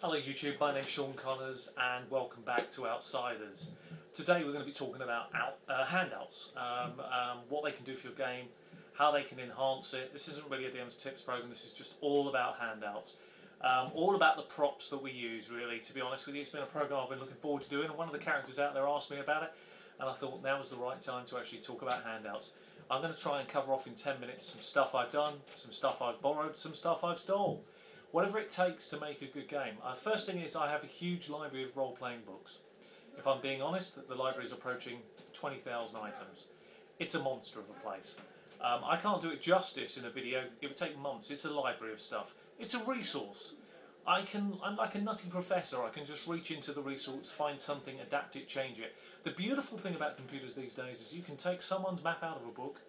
Hello YouTube, my name's Sean Connors and welcome back to Outsiders. Today we're going to be talking about handouts, what they can do for your game, how they can enhance it. This isn't really a DM's tips program, this is just all about handouts. All about the props that we use, really. To be honest with you, it's been a program I've been looking forward to doing, and one of the characters out there asked me about it, and I thought now was the right time to actually talk about handouts. I'm going to try and cover off in 10 minutes some stuff I've done, some stuff I've borrowed, some stuff I've stole. Whatever it takes to make a good game. First thing is I have a huge library of role-playing books. If I'm being honest, the library is approaching 20,000 items. It's a monster of a place. I can't do it justice in a video, it would take months. It's a library of stuff. It's a resource. I'm like a nutty professor, I can just reach into the resource, find something, adapt it, change it. The beautiful thing about computers these days is you can take someone's map out of a book,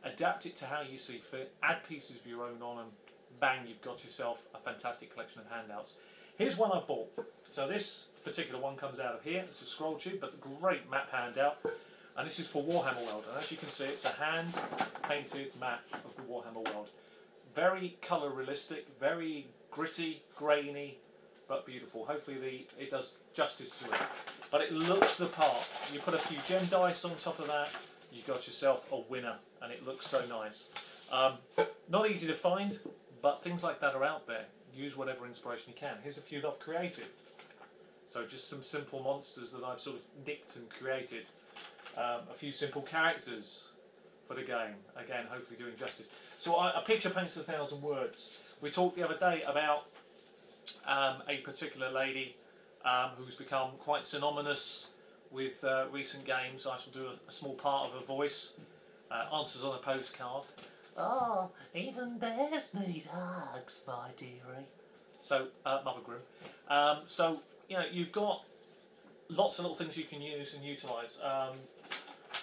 adapt it to how you see fit, add pieces of your own on them, bang, you've got yourself a fantastic collection of handouts. Here's one I've bought. So this particular one comes out of here. It's a scroll tube, but a great map handout. And this is for Warhammer World. And as you can see, it's a hand-painted map of the Warhammer World. Very colour realistic, very gritty, grainy, but beautiful. Hopefully it does justice to it. But it looks the part. You put a few gem dice on top of that, you got yourself a winner. And it looks so nice. Not easy to find, but things like that are out there. Use whatever inspiration you can. Here's a few that I've created. So just some simple monsters that I've sort of nicked and created. A few simple characters for the game. Again, hopefully doing justice. So a picture paints 1,000 words. We talked the other day about a particular lady who's become quite synonymous with recent games. I shall do a small part of her voice. Answers on a postcard. Oh, even bears need hugs, my dearie. So, Mother Grimm. So, you know, you've got lots of little things you can use and utilise.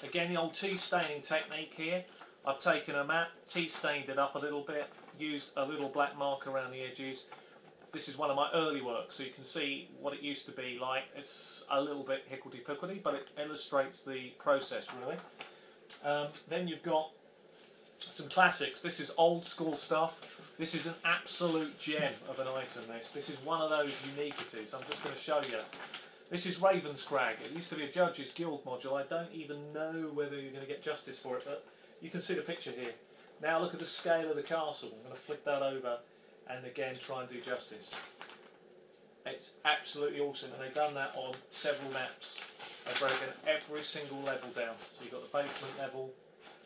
Again, the old tea staining technique here. I've taken a map, tea stained it up a little bit, used a little black mark around the edges. This is one of my early works, so you can see what it used to be like. It's a little bit hickledy-pickledy, but it illustrates the process, really. Then you've got some classics. This is old school stuff. This is an absolute gem of an item, this is one of those uniquities. I'm just going to show you. This is Ravenscrag. It used to be a Judges Guild module. I don't even know whether you're going to get justice for it, but you can see the picture here. Now look at the scale of the castle. I'm going to flick that over and again try and do justice. It's absolutely awesome, and they've done that on several maps. They've broken every single level down. So you've got the basement level,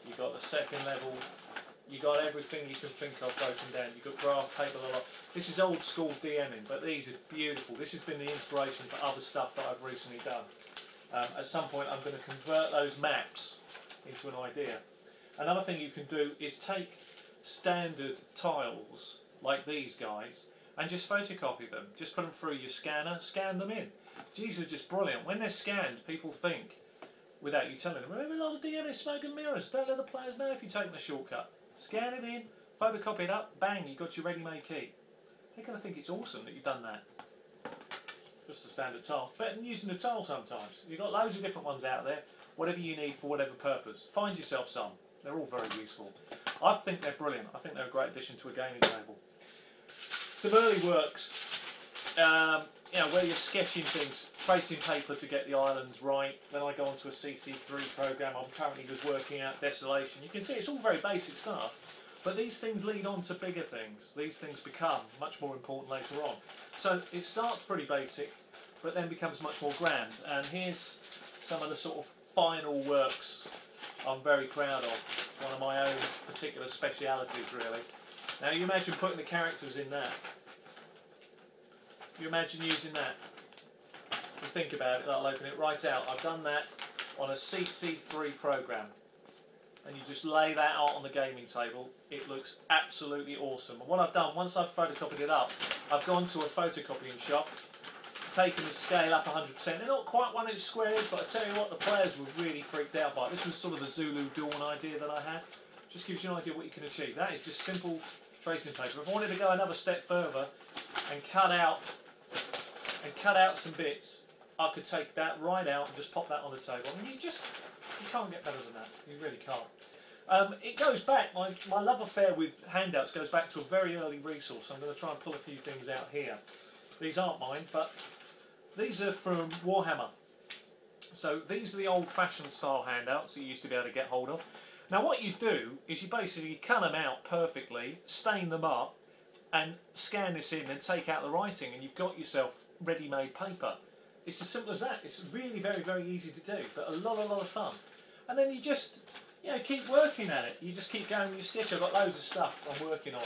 you've got the second level, you've got everything you can think of broken down. You've got graph paper, a lot. This is old school DMing, but these are beautiful. This has been the inspiration for other stuff that I've recently done. At some point I'm going to convert those maps into an idea. Another thing you can do is take standard tiles, like these guys, and just photocopy them. Just put them through your scanner, scan them in. These are just brilliant. When they're scanned, people think, without you telling them, remember a lot of DM is smoke and mirrors. Don't let the players know if you're taking a shortcut. Scan it in, photocopy it up, bang, you've got your ready-made key. They're going to think it's awesome that you've done that. Just a standard tile. Better than using the tile sometimes. You've got loads of different ones out there, whatever you need for whatever purpose. Find yourself some. They're all very useful. I think they're brilliant. I think they're a great addition to a gaming table. Some early works, you know, where you're sketching things, tracing paper to get the islands right. Then I go on to a CC3 program. I'm currently just working out Desolation. You can see it's all very basic stuff, but these things lead on to bigger things. These things become much more important later on. So it starts pretty basic, but then becomes much more grand. And here's some of the sort of final works I'm very proud of. One of my own particular specialities, really. Now you imagine putting the characters in that. You imagine using that. If you think about it, I'll open it right out. I've done that on a CC3 program. And you just lay that out on the gaming table. It looks absolutely awesome. And what I've done, once I've photocopied it up, I've gone to a photocopying shop, taken the scale up 100%. They're not quite 1 inch squares, but I tell you what, the players were really freaked out by it. This was sort of a Zulu Dawn idea that I had. Just gives you an idea what you can achieve. That is just simple tracing paper. If I wanted to go another step further and cut out some bits, I could take that right out and just pop that on the table. I mean, you can't get better than that. You really can't. It goes back, my love affair with handouts goes back to a very early resource. I'm going to try and pull a few things out here. These aren't mine, but these are from Warhammer. So these are the old-fashioned style handouts that you used to be able to get hold of. Now what you do is you basically cut them out perfectly, stain them up, and scan this in and take out the writing, and you've got yourself ready-made paper. It's as simple as that. It's really very, very easy to do, but a lot of fun. And then you just, keep working at it. You just keep going with your sketch. I've got loads of stuff I'm working on.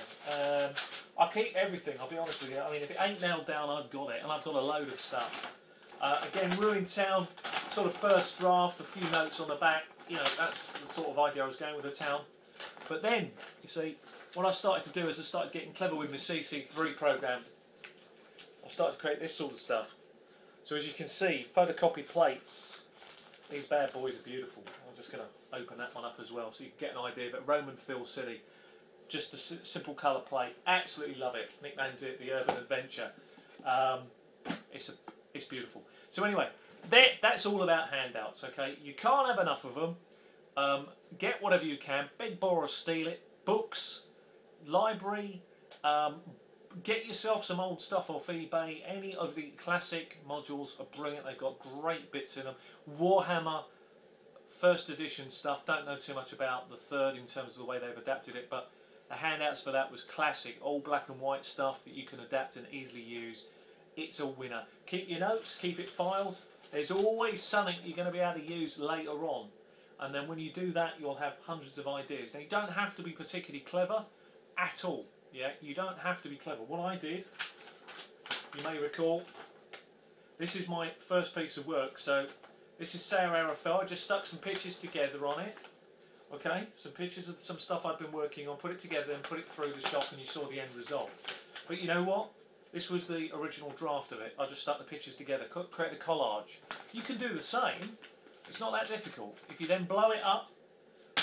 I keep everything, I'll be honest with you. I mean, if it ain't nailed down, I've got it, and I've got a load of stuff. Again, Ruined Town, sort of first draft, a few notes on the back. That's the sort of idea I was going with the town. But then, you see, what I started to do is I started getting clever with my CC3 program. I started to create this sort of stuff. So as you can see, photocopied plates. These bad boys are beautiful. I'm just going to open that one up as well so you can get an idea of it. Roman Fill City. Just a simple colour plate. Absolutely love it. Nicknamed it the Urban Adventure. It's beautiful. So anyway, that's all about handouts, okay? You can't have enough of them. Get whatever you can. Beg, borrow, steal it. Books, library, get yourself some old stuff off eBay. Any of the classic modules are brilliant. They've got great bits in them. Warhammer, first edition stuff. Don't know too much about the third in terms of the way they've adapted it, but the handouts for that was classic. All black and white stuff that you can adapt and easily use. It's a winner. Keep your notes, keep it filed. There's always something you're going to be able to use later on. And then when you do that, you'll have hundreds of ideas. Now, you don't have to be particularly clever at all. Yeah, you don't have to be clever. What I did, you may recall, this is my first piece of work. So this is Sarah Arafel. I just stuck some pictures together on it. Okay, some pictures of some stuff I've been working on, put it together and put it through the shop, and you saw the end result. But you know what? This was the original draft of it. I just stuck the pictures together, create a collage. You can do the same. It's not that difficult. If you then blow it up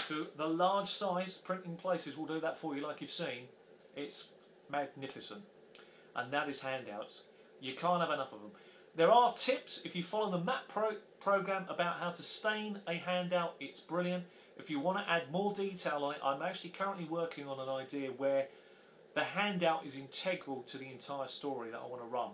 to the large size, printing places will do that for you like you've seen. It's magnificent. And that is handouts. You can't have enough of them. There are tips. If you follow the MAP program about how to stain a handout, it's brilliant. If you want to add more detail on it, I'm actually currently working on an idea where the handout is integral to the entire story that I want to run.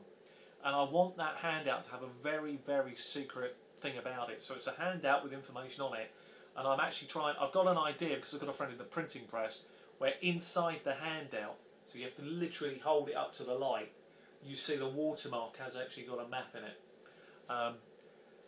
And I want that handout to have a very, very secret thing about it. So it's a handout with information on it. And I'm actually trying, I've got an idea because I've got a friend in the printing press where inside the handout, so you have to literally hold it up to the light, you see the watermark has actually got a map in it.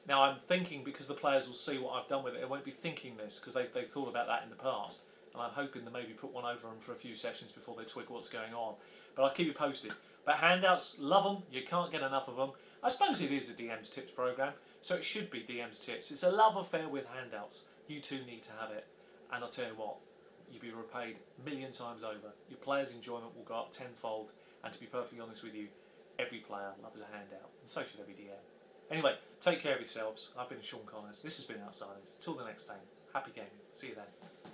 Now I'm thinking, because the players will see what I've done with it, they won't be thinking this because they've thought about that in the past. And I'm hoping to maybe put one over them for a few sessions before they twig what's going on. But I'll keep you posted. But handouts, love them. You can't get enough of them. I suppose it is a DM's Tips program, so it should be DM's Tips. It's a love affair with handouts. You too need to have it. And I'll tell you what, you'll be repaid a million times over. Your players' enjoyment will go up tenfold. And to be perfectly honest with you, every player loves a handout. And so should every DM. Anyway, take care of yourselves. I've been Sean Connors. This has been Outsiders. Till the next time, happy gaming. See you then.